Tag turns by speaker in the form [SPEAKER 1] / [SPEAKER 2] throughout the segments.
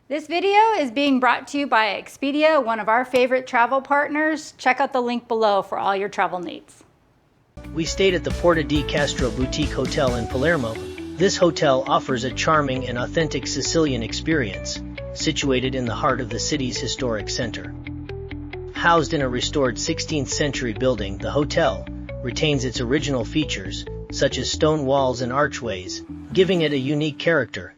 [SPEAKER 1] This video is being brought to you by Expedia, one of our favorite travel partners. Check out the link below for all your travel needs.
[SPEAKER 2] We stayed at the Porta di Castro boutique hotel in Palermo. This hotel offers a charming and authentic Sicilian experience, situated in the heart of the city's historic center. Housed in a restored 16th century building, the hotel retains its original features, such as stone walls and archways, giving it a unique character.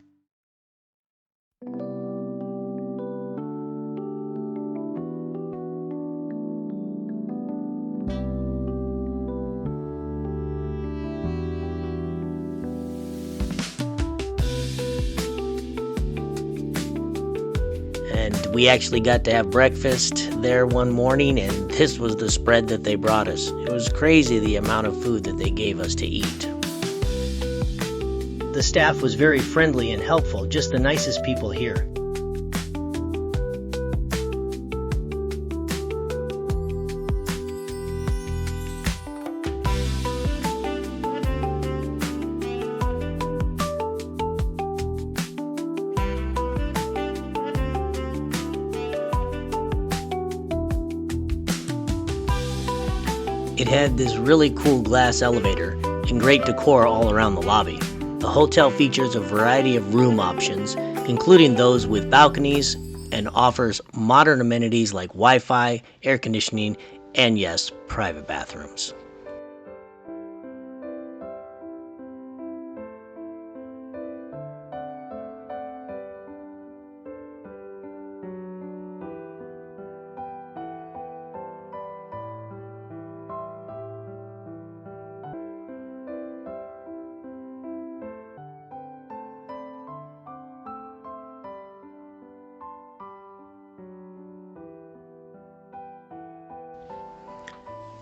[SPEAKER 2] And we actually got to have breakfast there one morning, and this was the spread that they brought us. It was crazy the amount of food that they gave us to eat. The staff was very friendly and helpful, just the nicest people here. It had this really cool glass elevator and great decor all around the lobby. The hotel features a variety of room options, including those with balconies, and offers modern amenities like Wi-Fi, air conditioning, and yes, private bathrooms.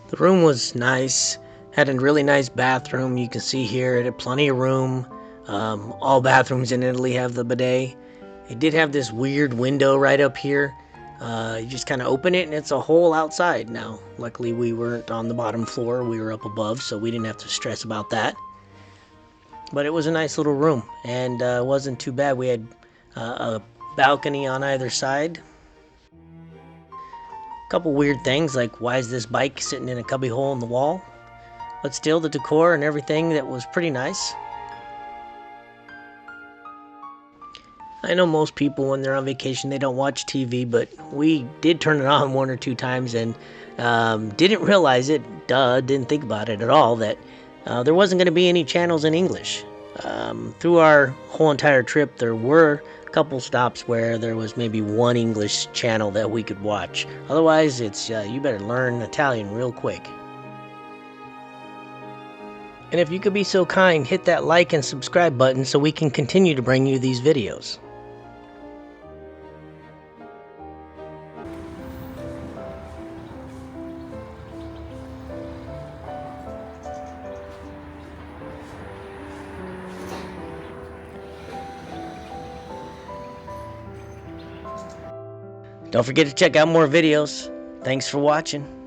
[SPEAKER 2] The room was nice, had a really nice bathroom. You can see here it had plenty of room. All bathrooms in Italy have the bidet. It did have this weird window right up here. You just kind of open it and it's a hole outside. Now, luckily we weren't on the bottom floor, we were up above, so we didn't have to stress about that. But it was a nice little room, and it wasn't too bad. We had a balcony on either side. Couple weird things like, why is this bike sitting in a cubby hole in the wall? But still, the decor and everything, that was pretty nice. I know most people when they're on vacation they don't watch TV, but we did turn it on one or two times and didn't realize it, didn't think about it at all, that there wasn't going to be any channels in English. Through our whole entire trip there were couple stops where there was maybe one English channel that we could watch. Otherwise, it's you better learn Italian real quick. And if you could be so kind, hit that like and subscribe button so we can continue to bring you these videos. Don't forget to check out more videos. Thanks for watching.